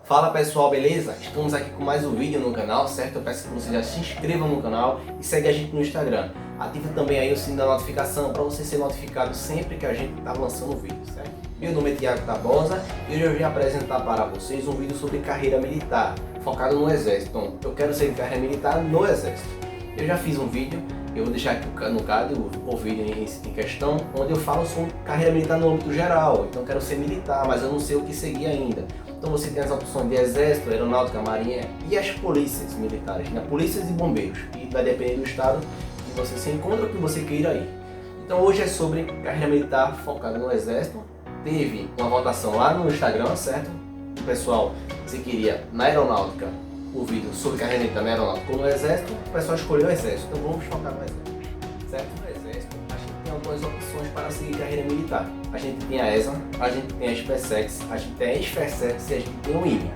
Fala pessoal, beleza? Estamos aqui com mais um vídeo no canal, certo? Eu peço que você já se inscreva no canal e segue a gente no Instagram. Ativa também aí o sininho da notificação para você ser notificado sempre que a gente está lançando vídeo, certo? Meu nome é Thiago Tabosa e hoje eu vim apresentar para vocês um vídeo sobre carreira militar, focado no Exército. Então, eu quero ser carreira militar no Exército. Eu já fiz um vídeo, eu vou deixar aqui no card o vídeo em questão, onde eu falo sobre carreira militar no âmbito geral. Então eu quero ser militar, mas eu não sei o que seguir ainda. Então você tem as opções de Exército, Aeronáutica, Marinha e as polícias militares, né? Polícias e bombeiros, e vai depender do estado que você se encontra ou que você queira ir. Então hoje é sobre carreira militar focada no Exército. Teve uma votação lá no Instagram, certo? O pessoal, se queria na Aeronáutica o vídeo sobre carreira militar na Aeronáutica ou no Exército, o pessoal escolheu o Exército. Então vamos focar no Exército, certo? No Exército a gente tem algumas opções para seguir carreira militar. A gente tem a ESA, a gente tem a SpaceX, a gente tem a SpaceX e a gente tem o IME.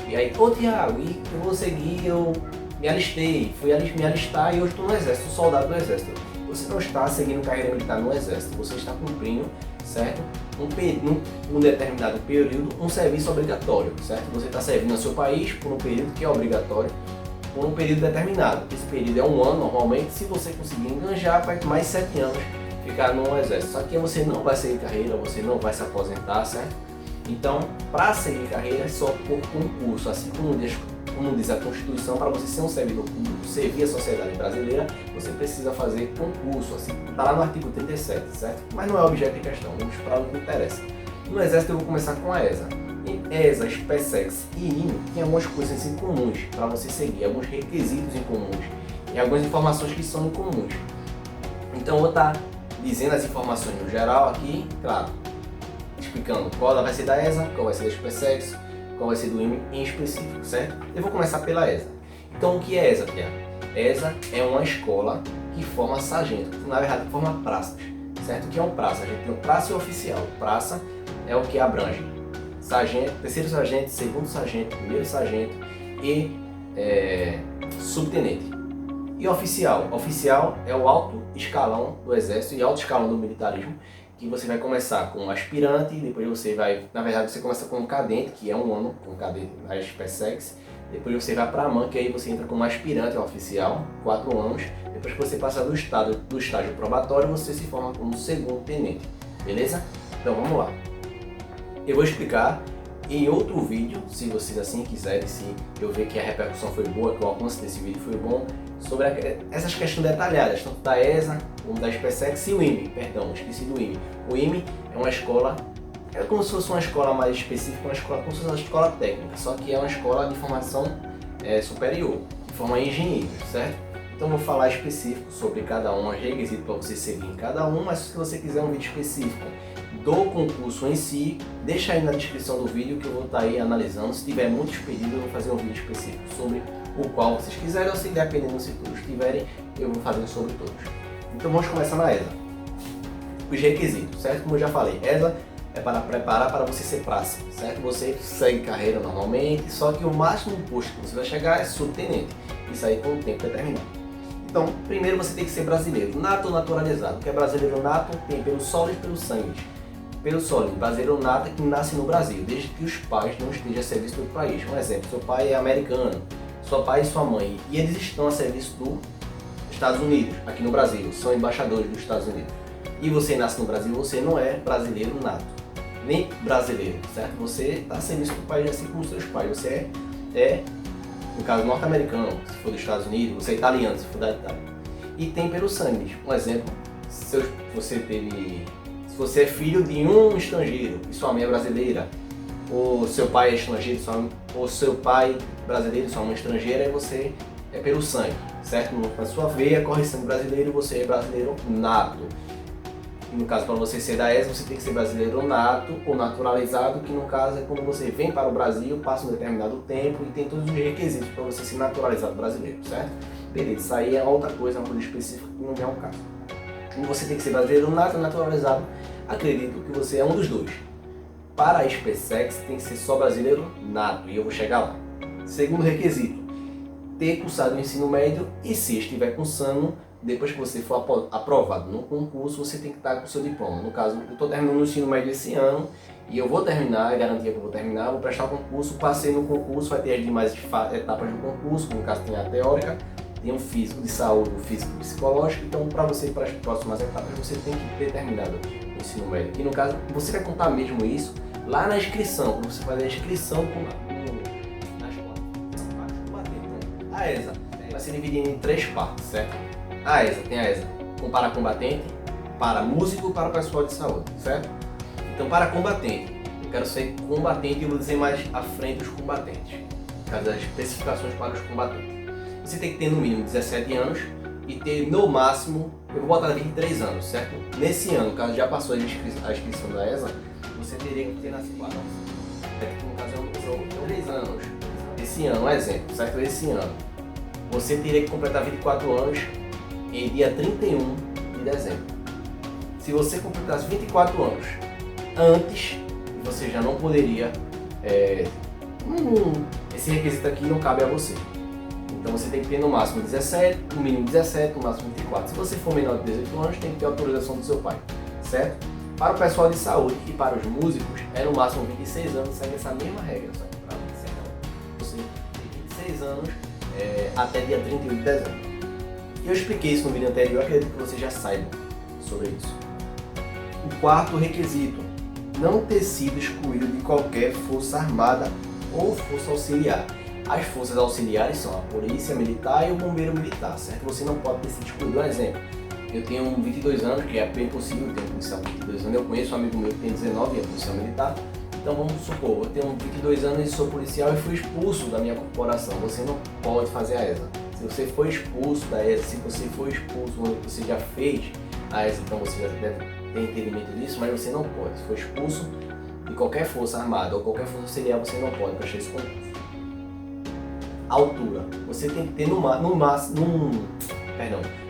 E aí, ô Thiago, e eu vou seguir, eu me alistei, fui me alistar e hoje estou no Exército, sou soldado do Exército. Você não está seguindo carreira militar no Exército, você está cumprindo, certo? Um determinado período, um serviço obrigatório, certo? Você está servindo ao seu país por um período que é obrigatório, por um período determinado. Esse período é um ano normalmente, se você conseguir enganjar, vai mais 7 anos ficar no Exército. Só que você não vai seguir carreira, você não vai se aposentar, certo? Então, para seguir carreira é só por concurso, assim como diz a Constituição, para você ser um servidor público, servir a sociedade brasileira, você precisa fazer concurso, assim, está lá no artigo 37, certo? Mas não é objeto de questão, vamos para o que interessa. No Exército eu vou começar com a ESA. Em ESA, SpaceX e IME tem algumas coisas em comuns para você seguir, alguns requisitos em comuns e algumas informações que são em comuns. Então eu vou estar dizendo as informações no geral aqui, claro, explicando qual vai ser da ESA, qual vai ser da SpaceX, qual vai ser do IME em específico, certo? Eu vou começar pela ESA. Então o que é ESA, Tiago? ESA é uma escola que forma sargento, na verdade forma praças, certo? O que é um praça? A gente tem o praça e o oficial. O praça é o que abrange sargento, terceiro sargento, segundo sargento, primeiro sargento e subtenente. E oficial? Oficial é o alto escalão do Exército e alto escalão do militarismo, que você vai começar com um aspirante, depois você vai, na verdade você começa com um cadete, que é um ano, com um cadete na SpaceX, depois você vai para a AMAN, que aí você entra como aspirante ao oficial, 4 anos, depois que você passa do estágio probatório, você se forma como segundo tenente, beleza? Então vamos lá. Eu vou explicar em outro vídeo, se vocês assim quiserem, se eu ver que a repercussão foi boa, que o alcance desse vídeo foi bom, sobre essas questões detalhadas, tanto da ESA, como da SpaceX e o IME, perdão, esqueci do IME. O IME é uma escola, é como se fosse uma escola mais específica, uma escola como se fosse uma escola técnica, só que é uma escola de formação superior, que forma engenheiros, certo? Então eu vou falar específico sobre cada um, os requisitos para você seguir em cada um, mas se você quiser um vídeo específico do concurso em si, deixa aí na descrição do vídeo que eu vou estar aí analisando. Se tiver muitos pedidos, eu vou fazer um vídeo específico sobre o qual vocês quiserem, ou se dependendo se todos tiverem, eu vou fazer sobre todos. Então vamos começar na ESA. Os requisitos, certo? Como eu já falei, ESA é para preparar para você ser praça, certo? Você segue carreira normalmente, só que o máximo posto que você vai chegar é subtenente. Isso aí com um tempo determinado. Então, primeiro você tem que ser brasileiro, nato ou naturalizado. O que é brasileiro nato tem pelo solo e pelo sangue. Pelo solo, brasileiro nato é que nasce no Brasil, desde que os pais não estejam a serviço do país. Um exemplo, seu pai é americano, seu pai e sua mãe, e eles estão a serviço dos Estados Unidos, aqui no Brasil, são embaixadores dos Estados Unidos. E você nasce no Brasil, você não é brasileiro nato, nem brasileiro, certo? Você está a serviço do país assim como seus pais. Você no caso, norte-americano, se for dos Estados Unidos, você é italiano, se for da Itália. E tem pelo sangue. Um exemplo, se você é filho de um estrangeiro e sua mãe é brasileira, ou seu pai é estrangeiro, ou seu pai brasileiro e sua mãe estrangeira, aí você é pelo sangue, certo? Na sua veia corre sangue brasileiro e você é brasileiro nato. No caso, para você ser da ESA, você tem que ser brasileiro nato ou naturalizado, que no caso é quando você vem para o Brasil, passa um determinado tempo e tem todos os requisitos para você ser naturalizado brasileiro, certo? Beleza, isso aí é outra coisa, uma coisa específica que não é o caso. E você tem que ser brasileiro nato ou naturalizado, acredito que você é um dos dois. Para a SpaceX tem que ser só brasileiro nato, e eu vou chegar lá. Segundo requisito, ter cursado o ensino médio e se estiver cursando, depois que você for aprovado no concurso, você tem que estar com o seu diploma. No caso, eu estou terminando o ensino médio esse ano e eu vou terminar, é garantia que eu vou terminar, vou prestar o concurso, passei no concurso, vai ter as demais etapas do concurso, no caso tem a teórica, tem um físico de saúde, um físico psicológico, então para você ir para as próximas etapas você tem que ter terminado o ensino médio. E no caso, você vai contar mesmo isso lá na inscrição, quando você faz a inscrição na escola. A ESA vai ser dividida em 3 partes, certo? A ESA tem a ESA para combatente, para músico e para pessoal de saúde, certo? Então, para combatente, eu quero ser combatente e vou dizer mais à frente os combatentes, por causa das especificações para os combatentes. Você tem que ter no mínimo 17 anos e ter no máximo, eu vou botar 23 anos, certo? Nesse ano, caso já passou a inscrição da ESA, você teria que ter nascido lá, no caso é 3 anos. Esse ano, um exemplo, certo? Esse ano, você teria que completar 24 anos em dia 31 de dezembro. Se você completasse 24 anos antes, você já não poderia, esse requisito aqui não cabe a você. Então você tem que ter no máximo 17, no mínimo 17, no máximo 24. Se você for menor de 18 anos, tem que ter autorização do seu pai, certo? Para o pessoal de saúde e para os músicos, é no máximo 26 anos, segue essa mesma regra, só que para 26 anos. Você tem 26 anos até dia 31 de dezembro. Eu expliquei isso no vídeo anterior, acredito que você já saiba sobre isso. O quarto requisito, não ter sido excluído de qualquer força armada ou força auxiliar. As forças auxiliares são a polícia militar e o bombeiro militar, certo? Você não pode ter sido excluído. Um exemplo, eu tenho 22 anos, que é bem possível ter um policial com 22 anos. Eu conheço um amigo meu que tem 19 e é policial militar. Então vamos supor, eu tenho 22 anos e sou policial e fui expulso da minha corporação. Você não pode fazer a ESA. Se você foi expulso da ESA, se você foi expulso, você já fez a ESA, então você já deve ter entendimento disso, mas você não pode. Se for expulso de qualquer força armada ou qualquer força auxiliar, você não pode prestar esse concurso. Altura. Você tem que ter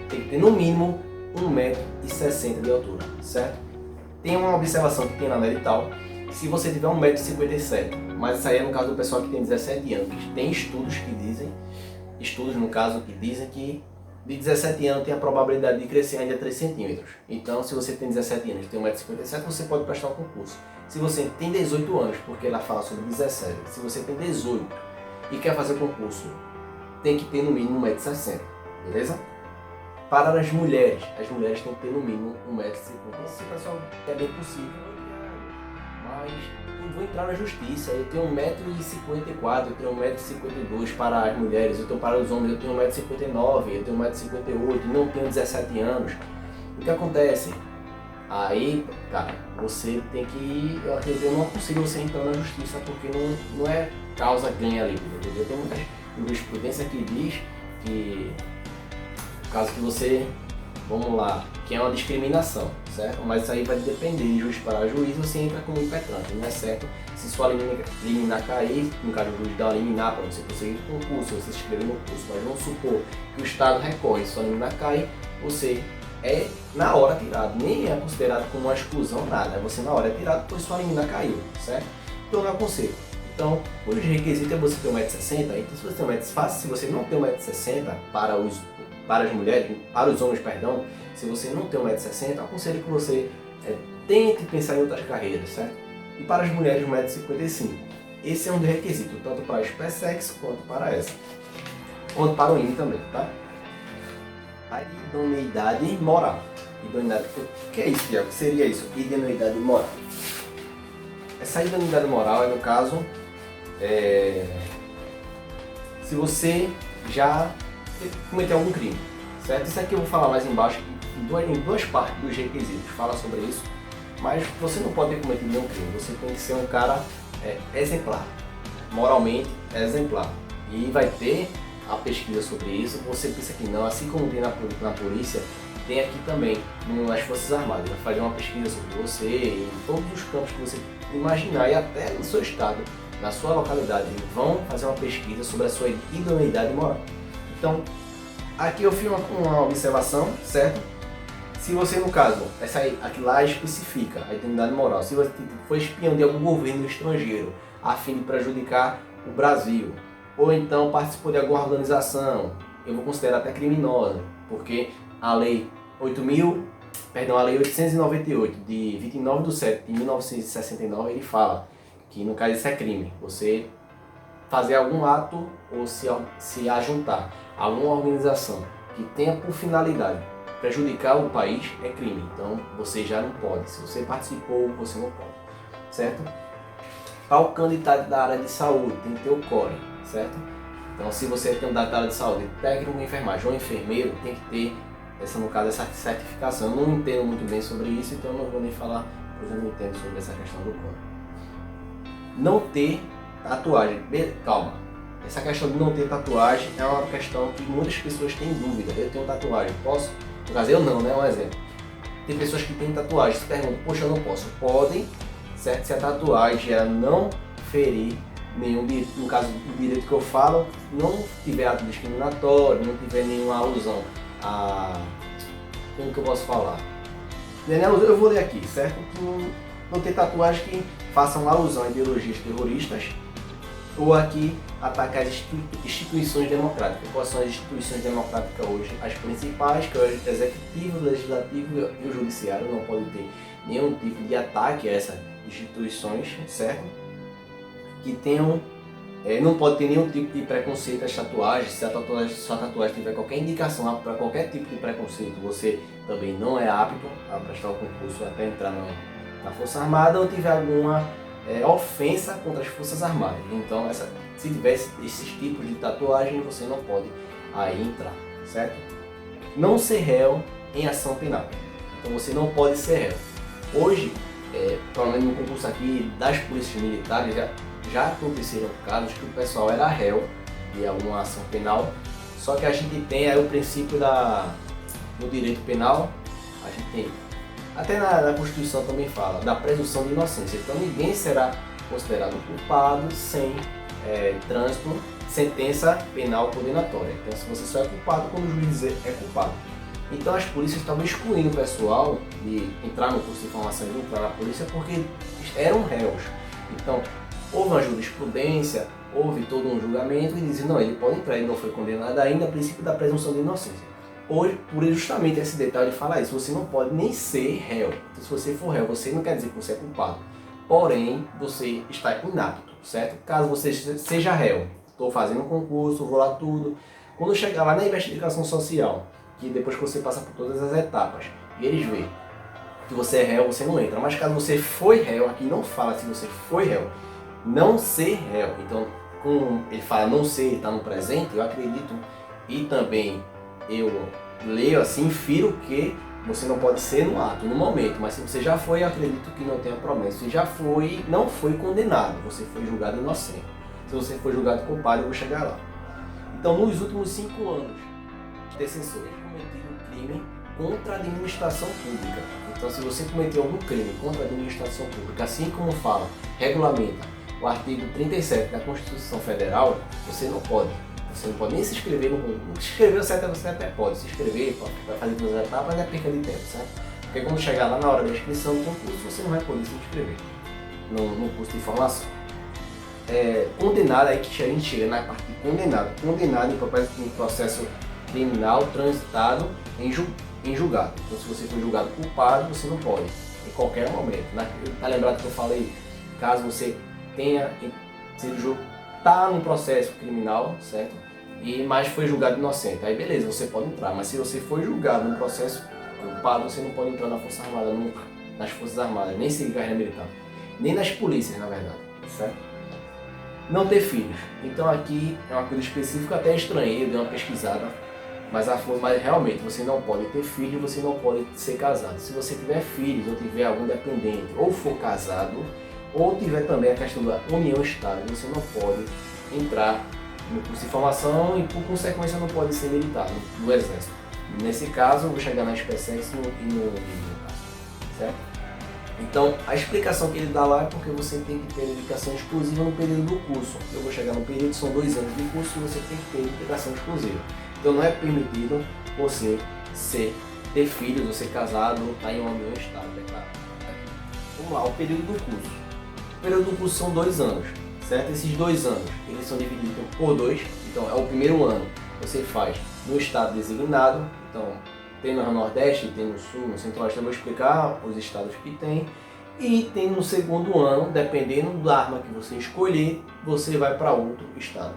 tem que ter no mínimo 1,60 m de altura, certo? Tem uma observação que tem na edital, se você tiver 1,57 m, mas isso aí é no caso do pessoal que tem 17 anos, tem estudos no caso que dizem que de 17 anos tem a probabilidade de crescer ainda 3 centímetros. Então, se você tem 17 anos e tem 1,57 m, você pode prestar o concurso. Se você tem 18 anos, porque ela fala sobre 17, se você tem 18 e quer fazer o concurso, tem que ter no mínimo 1,60 m, beleza? Para as mulheres têm que ter no mínimo 1,50 m. Esse pessoal é bem possível, mas não vou entrar na justiça. Eu tenho 1,54 m, eu tenho 1,52 m para as mulheres, para os homens eu tenho 1,59 m, eu tenho 1,58 m, não tenho 17 anos. O que acontece? Aí, cara, você tem que... Eu não aconselho você entrar na justiça porque não é causa ganha ali, entendeu? Tem muita jurisprudência que diz que, no caso que você, vamos lá, que é uma discriminação, certo? Mas isso aí vai depender de juiz para juiz, você entra como impetrante, não é certo? Se sua liminar cair, no caso o juiz dá uma liminar para você conseguir o concurso, você se inscrever no curso, mas vamos supor que o Estado recorre, sua liminar cair, você é na hora tirado, nem é considerado como uma exclusão, nada, você na hora é tirado, pois sua liminar caiu, certo? Então eu não aconselho. Então, os requisitos é você ter 1,60 m, então se você tem 1,60 m, se você não tem 1,60 m para as mulheres, para os homens, perdão, se você não tem 1,60 m, eu aconselho que você tente pensar em outras carreiras, certo? E para as mulheres, 1,55 m. Esse é um dos requisitos, tanto para a SpaceX quanto para essa. Quanto para o INE também, tá? A idoneidade moral. Idoneidade, o que é isso, Tiago? O que seria isso? Idoneidade moral. Essa idoneidade moral é, no caso, se você já cometeu algum crime, certo? Isso aqui eu vou falar mais embaixo, em duas partes dos requisitos, fala sobre isso, mas você não pode ter cometido nenhum crime, você tem que ser um cara exemplar, moralmente exemplar, e vai ter a pesquisa sobre isso. Você pensa que não, assim como tem na polícia, tem aqui também nas Forças Armadas, vai fazer uma pesquisa sobre você, em todos os campos que você imaginar, e até no seu estado, na sua localidade, vão fazer uma pesquisa sobre a sua idoneidade moral. Então, aqui eu fiz uma observação, certo? Se você, no caso, aqui lá especifica a idoneidade moral, se você foi espião de algum governo estrangeiro a fim de prejudicar o Brasil, ou então participou de alguma organização, eu vou considerar até criminosa, porque a lei 8.000, Perdão, a Lei 898, de 29/7/1969, ele fala que no caso isso é crime. Você fazer algum ato ou se ajuntar a alguma organização que tenha por finalidade prejudicar o país é crime. Então você já não pode. Se você participou, você não pode. Certo? Para o candidato da área de saúde, tem que ter o CORE, certo? Então se você é candidato da área de saúde, técnico de enfermagem ou enfermeiro, tem que ter no caso, essa certificação. Eu não entendo muito bem sobre isso, então eu não vou nem falar, pois eu não entendo sobre essa questão do CORE. Não ter tatuagem. Calma. Essa questão de não ter tatuagem é uma questão que muitas pessoas têm dúvida. Eu tenho tatuagem, posso? No caso, eu não, né? Um exemplo. Tem pessoas que têm tatuagem, se perguntam, poxa, eu não posso. Podem, certo? Se a tatuagem ela não ferir nenhum direito, no caso, o direito que eu falo, não tiver ato discriminatório, não tiver nenhuma alusão a... Como que eu posso falar? Eu vou ler aqui, certo? Não ter tatuagem que façam alusão a ideologias terroristas ou aqui atacar as instituições democráticas. Quais são as instituições democráticas hoje? As principais, que é o executivo, o legislativo e o judiciário. Não pode ter nenhum tipo de ataque a essas instituições, certo? Que tenham, não pode ter nenhum tipo de preconceito às tatuagens. Se a sua tatuagem tiver qualquer indicação para qualquer tipo de preconceito, você também não é apto a prestar o concurso até entrar na Força Armada ou tiver alguma ofensa contra as Forças Armadas. Então, se tiver esses tipos de tatuagem, você não pode aí entrar, certo? Não ser réu em ação penal. Então, você não pode ser réu. Hoje, pelo menos no concurso aqui das polícias militares, já aconteceram casos que o pessoal era réu de alguma ação penal, só que a gente tem aí o princípio do direito penal, a gente tem, até na Constituição também fala, da presunção de inocência. Então ninguém será considerado culpado sem trânsito, sentença penal condenatória. Então se você só é culpado quando o juiz dizer é culpado. Então as polícias estavam excluindo o pessoal de entrar no curso de formação e de entrar na polícia porque eram réus. Então houve uma jurisprudência, houve todo um julgamento e dizia, não, ele pode entrar, ele não foi condenado ainda, a princípio da presunção de inocência. Hoje, por justamente esse detalhe de falar isso, você não pode nem ser réu. Então, se você for réu, você não quer dizer que você é culpado. Porém, você está inapto, certo? Caso você seja réu, estou fazendo um concurso, vou lá tudo. Quando chegar lá na investigação social, que depois que você passa por todas as etapas, e eles veem que você é réu, você não entra. Mas caso você foi réu, aqui não fala se você foi réu, não ser réu. Então, como ele fala não ser, está no presente, eu acredito, e também eu leio assim, infiro que você não pode ser no ato, no momento, mas se você já foi, eu acredito que não tenha problema. Se já foi, não foi condenado, você foi julgado inocente. Se você foi julgado culpado, eu vou chegar lá. Então, nos últimos 5 anos, defensores cometido crime contra a administração pública. Então, se você cometeu algum crime contra a administração pública, assim como fala, regulamenta o artigo 37 da Constituição Federal, você não pode. Você não pode nem se inscrever no concurso. Se inscrever, você até pode se inscrever, vai fazer 2 etapas, mas é perca de tempo, certo? Porque quando chegar lá na hora da inscrição do concurso, você não vai poder se inscrever no curso de formação. Condenado, aí que a gente chega na parte de condenado. Condenado em processo criminal transitado em julgado. Então, se você for julgado culpado, você não pode, em qualquer momento. Tá lembrado que eu falei, caso você tenha sido julgado, tá num processo criminal, certo? Mas foi julgado inocente. Aí beleza, você pode entrar, mas se você foi julgado num processo culpado, você não pode entrar na Força Armada nunca, nas Forças Armadas, nem seguir carreira militar, nem nas polícias, na verdade, certo? Não ter filhos. Então aqui é uma coisa específica, até estranhei, eu dei uma pesquisada, mas realmente você não pode ter filho, você não pode ser casado. Se você tiver filhos ou tiver algum dependente, ou for casado, ou tiver também a questão da união estável, você não pode entrar no curso de formação e por consequência não pode ser militar no exército. Nesse caso eu vou chegar na SpaceX e no caso, certo? Então a explicação que ele dá lá é porque você tem que ter dedicação exclusiva no período do curso. Eu vou chegar no período, são 2 anos de curso e você tem que ter dedicação exclusiva. Então não é permitido você ter filhos ou ser casado ou estar em uma união estável, é claro. Vamos lá, o período do curso. O período do curso são 2 anos. Certo? Esses 2 anos, eles são divididos por 2, então é o primeiro ano você faz no estado designado, então tem no Nordeste, tem no Sul, no Centro-Oeste, eu vou explicar os estados que tem. E tem no segundo ano, dependendo da arma que você escolher, você vai para outro estado.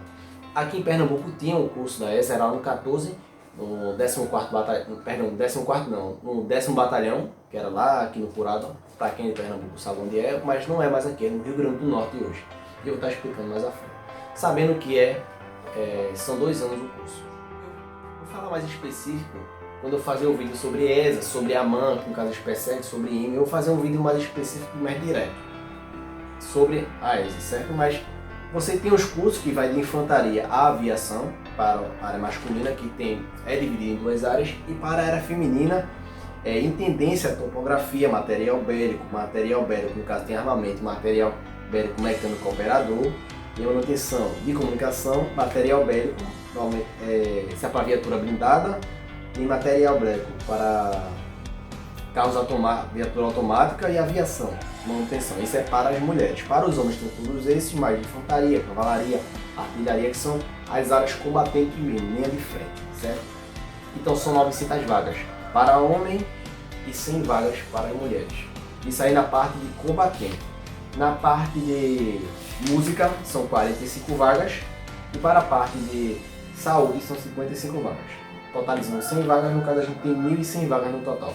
Aqui em Pernambuco tinha um curso da ESA, era no 14, no 14º batalhão, perdão, 14º não, no 10º batalhão, que era lá aqui no Curado, para quem é de Pernambuco sabe onde é, mas não é mais aqui, é no Rio Grande do Norte hoje. E eu vou estar explicando mais a fundo. Sabendo que são 2 anos o curso. Eu vou falar mais específico quando eu fazer o vídeo sobre ESA, sobre AMAN, no caso SpaceX, sobre IME, eu vou fazer um vídeo mais específico, mais direto, sobre a ESA, certo? Mas você tem os cursos que vai de infantaria à aviação, para a área masculina, que é dividido em 2 áreas, e para a área feminina, intendência, topografia, material bélico, no caso tem armamento, material bélico mecânico operador, e manutenção de comunicação, material bélico, normalmente se é para viatura blindada, e material bélico para carros viatura automática e aviação, manutenção. Isso é para as mulheres. Para os homens tem todos esses, mais de infantaria, cavalaria, artilharia, que são as áreas combatentes mesmo, linha de frente, certo? Então são 900 vagas para homem e 100 vagas para as mulheres. Isso aí na parte de combatente. Na parte de música são 45 vagas e para a parte de saúde são 55 vagas. Totalizando 100 vagas, no caso a gente tem 1.100 vagas no total.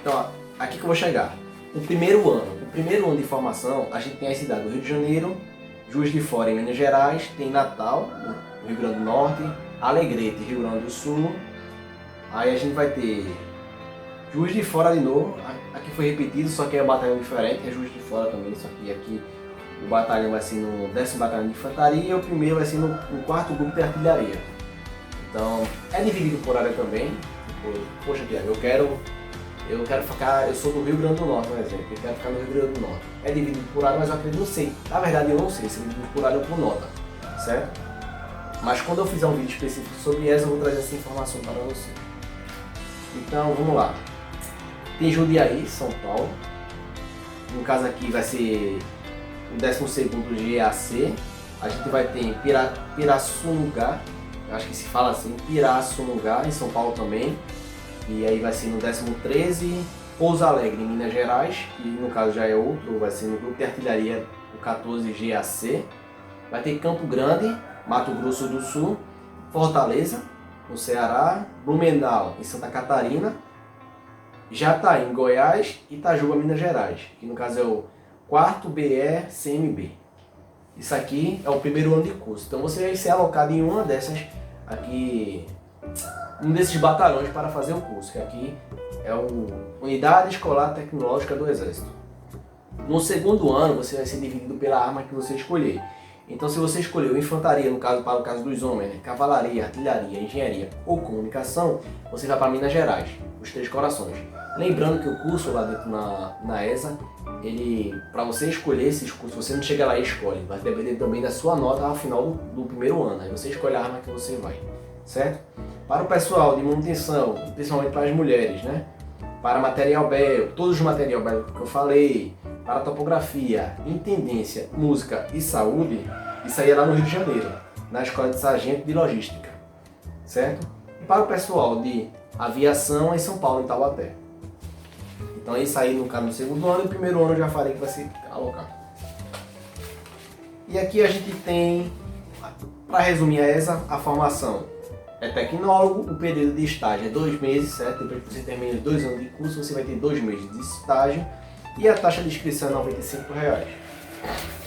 Então, aqui que eu vou chegar. O primeiro ano de formação, a gente tem a cidade do Rio de Janeiro, Juiz de Fora em Minas Gerais, tem Natal, no Rio Grande do Norte, Alegrete, Rio Grande do Sul. Aí a gente vai ter Juiz de Fora de novo, aqui foi repetido, só que é um batalhão diferente, é Juiz de Fora também, só que aqui o batalhão vai ser no 10º Batalhão de Infantaria e o primeiro vai ser no 4º Grupo de Artilharia. Então, é dividido por área também. Tipo, poxa, Tiago, eu quero ficar, eu sou do Rio Grande do Norte, por exemplo, eu quero ficar no Rio Grande do Norte. É dividido por área, mas eu acredito, não sei. Na verdade, eu não sei se é dividido por área ou por nota, certo? Mas quando eu fizer um vídeo específico sobre ESA, eu vou trazer essa informação para você. Então, vamos lá. Tem Jundiaí, São Paulo. No caso aqui vai ser o 12º GAC. A gente vai ter Pirassununga, acho que se fala assim, Pirassununga, em São Paulo também. E aí vai ser no 13º, Pouso Alegre, em Minas Gerais, que no caso já é outro, vai ser no Grupo de Artilharia, o 14 GAC. Vai ter Campo Grande, Mato Grosso do Sul, Fortaleza, no Ceará, Blumenau, em Santa Catarina, Jataí, em Goiás, e Itajuba, Minas Gerais, que no caso é o 4º BE-CMB. Isso aqui é o primeiro ano de curso, então você vai ser alocado em uma dessas aqui, um desses batalhões para fazer o curso, que aqui é o Unidade Escolar Tecnológica do Exército. No segundo ano você vai ser dividido pela arma que você escolher. Então se você escolheu infantaria, no caso, para o caso dos homens, né, cavalaria, artilharia, engenharia ou comunicação, você vai para Minas Gerais, os 3 corações. Lembrando que o curso lá dentro na ESA, para você escolher esses cursos, você não chega lá e escolhe, vai depender também da sua nota ao final do primeiro ano, aí você escolhe a arma que você vai, certo? Para o pessoal de manutenção, principalmente para as mulheres, né? Para material bélico, todos os material bélico que eu falei, para topografia, intendência, música e saúde, isso aí é lá no Rio de Janeiro, na Escola de Sargento de Logística, certo? E para o pessoal de aviação, é em São Paulo, em Taubaté. Então é isso aí no caso do segundo ano, e o primeiro ano eu já falei que vai ser alocado. E aqui a gente tem, para resumir a ESA, a formação é tecnólogo, o período de estágio é 2 meses, certo? Depois que você termina os 2 anos de curso, você vai ter 2 meses de estágio e a taxa de inscrição é R$ 95.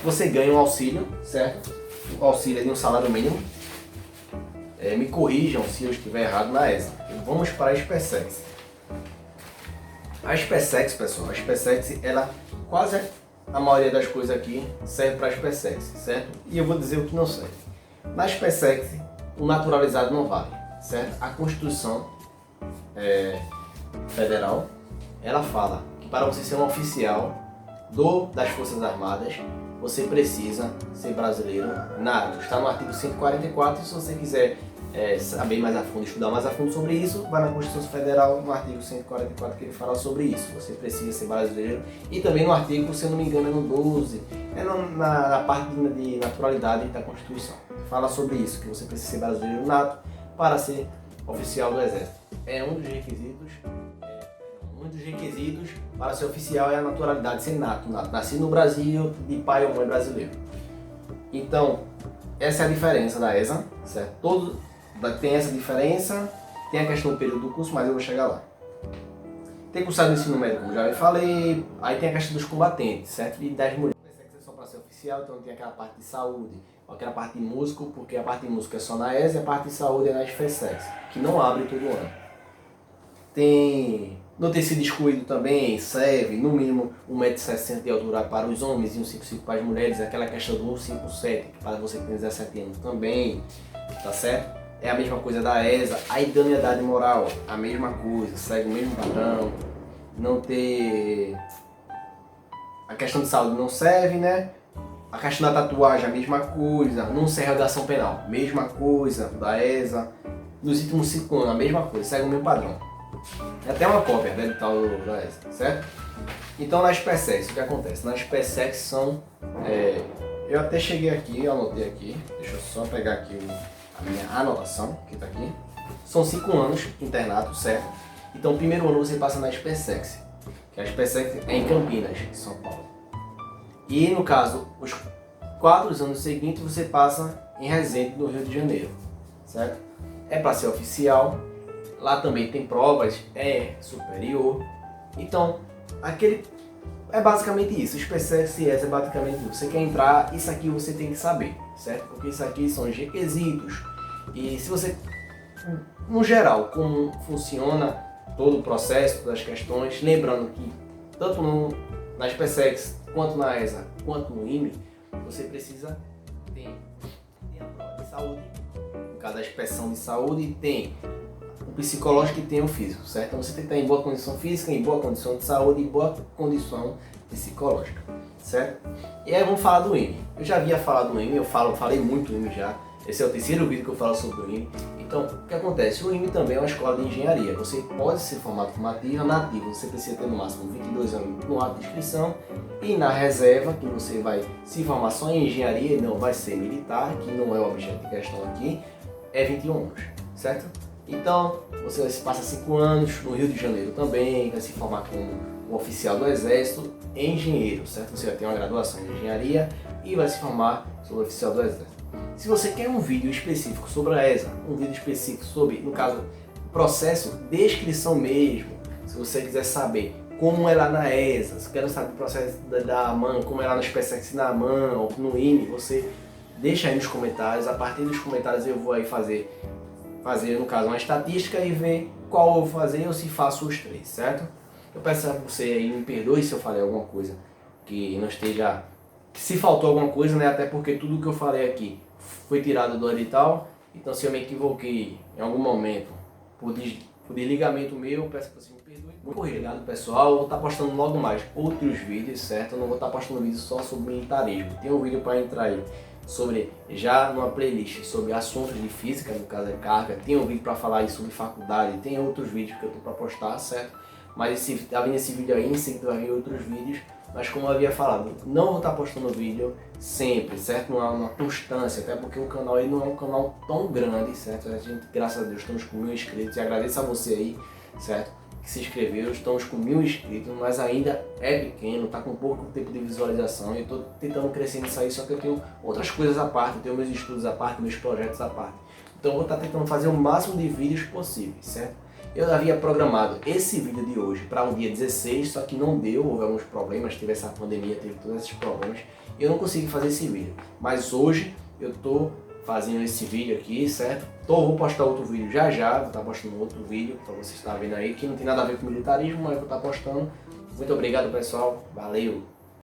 Você ganha um auxílio, certo? O auxílio é de um salário mínimo. Me corrijam se eu estiver errado na ESA. Vamos para a SpaceX. A SpaceX, pessoal, a SpaceX, ela quase a maioria das coisas aqui serve para a SpaceX, certo? E eu vou dizer o que não serve. Na SpaceX, o naturalizado não vale, certo? A Constituição Federal, ela fala que para você ser um oficial das Forças Armadas, você precisa ser brasileiro nato. Está no artigo 144, e se você quiser saber mais a fundo, estudar mais a fundo sobre isso, vai na Constituição Federal, no artigo 144, que ele fala sobre isso. Você precisa ser brasileiro. E também no artigo, se eu não me engano, é no 12, na parte de naturalidade da Constituição. Fala sobre isso, que você precisa ser brasileiro nato para ser oficial do Exército. É um dos requisitos. Um dos requisitos para ser oficial é a naturalidade, ser nato, nascido no Brasil, de pai ou mãe brasileiro. Então, essa é a diferença da ESA, certo? Tem essa diferença, tem a questão do período do curso, mas eu vou chegar lá. Tem cursado de ensino médio, como já falei, aí tem a questão dos combatentes, certo? E das mulheres. É só para ser oficial, então tem aquela parte de saúde, aquela parte de músico, porque a parte de música é só na ESA e a parte de saúde é na FESEX, que não abre todo ano. Não ter sido excluído também serve, no mínimo, 1,60 m de altura para os homens e 1,55 m para as mulheres, aquela questão do 1,57, que para você que tem 17 anos também, tá certo? É a mesma coisa da ESA. A idoneidade moral, a mesma coisa, segue o mesmo padrão. Não ter... A questão de saúde não serve, né? A questão da tatuagem, a mesma coisa. Não ser redação penal, mesma coisa da ESA. Nos últimos 5 anos, a mesma coisa, segue o mesmo padrão. É até uma cópia, né, do tal da ESA, certo? Então nas PSEX, o que acontece? Nas PSEX são... eu até cheguei aqui, eu anotei aqui. Deixa eu só pegar aqui a minha anotação, que está aqui. São 5 anos internato, certo? Então, o primeiro ano você passa na SPSEX, que a SPSEX é em Campinas, São Paulo. E, no caso, os 4 anos seguintes você passa em Resende, no Rio de Janeiro, certo? É para ser oficial, lá também tem provas, é superior. Então, é basicamente isso, SPSEX e ESA é basicamente isso. Você quer entrar, isso aqui você tem que saber, certo? Porque isso aqui são os requisitos. E se você, no geral, como funciona todo o processo das questões, lembrando que tanto na SPSEX, quanto na ESA, quanto no IME, você precisa ter a prova de saúde, no caso da inspeção de saúde, tem o psicológico e tem o físico, certo? Então você tem que estar em boa condição física, em boa condição de saúde e boa condição psicológica, certo? E aí vamos falar do IME. Eu já havia falado do IME, falei muito do IME já. Esse é o terceiro vídeo que eu falo sobre o IME. Então, o que acontece? O IME também é uma escola de engenharia. Você pode ser formado formativo, nativo, você precisa ter no máximo 22 anos no ato de inscrição. E na reserva, que você vai se formar só em engenharia e não vai ser militar, que não é o objeto de questão aqui, é 21 anos, certo? Então, você passa 5 anos no Rio de Janeiro também, vai se formar como um oficial do Exército, engenheiro, certo? Você vai ter uma graduação em engenharia e vai se formar como oficial do Exército. Se você quer um vídeo específico sobre a ESA, um vídeo específico sobre, no caso, processo de inscrição mesmo, se você quiser saber como é lá na ESA, se quer saber o processo da AMAN, como é lá no SPSEX na AMAN ou no IME, você deixa aí nos comentários. A partir dos comentários eu vou aí fazer no caso uma estatística e ver qual eu vou fazer ou se faço os 3, certo? Eu peço a você aí, me perdoe se eu falei alguma coisa que não esteja... Se faltou alguma coisa, né? Até porque tudo que eu falei aqui foi tirado do edital. Então se eu me equivoquei em algum momento por desligamento meu, peço que você me perdoe. Muito obrigado, pessoal. Eu vou estar postando logo mais outros vídeos, certo? Eu não vou estar postando vídeos só sobre militarismo. Tem um vídeo para entrar aí sobre, já numa playlist, sobre assuntos de física, no caso é carga. Tem um vídeo para falar aí sobre faculdade. Tem outros vídeos que eu estou para postar, certo? Mas tá vindo esse vídeo aí, em seguida vai vir outros vídeos. Mas como eu havia falado, não vou estar postando vídeo sempre, certo? Não há uma constância, até porque o canal aí não é um canal tão grande, certo? A gente, graças a Deus, estamos com 1000 inscritos e agradeço a você aí, certo? Que se inscreveu, estamos com 1000 inscritos, mas ainda é pequeno, está com pouco tempo de visualização e estou tentando crescer nisso aí, só que eu tenho outras coisas à parte, eu tenho meus estudos à parte, meus projetos à parte. Então eu vou estar tentando fazer o máximo de vídeos possíveis, certo? Eu havia programado esse vídeo de hoje para o dia 16, só que não deu, houve alguns problemas, teve essa pandemia, teve todos esses problemas, e eu não consegui fazer esse vídeo. Mas hoje eu estou fazendo esse vídeo aqui, certo? Vou postar outro vídeo já, vou estar postando outro vídeo para você estar vendo aí, que não tem nada a ver com militarismo, mas vou estar postando. Muito obrigado, pessoal, valeu!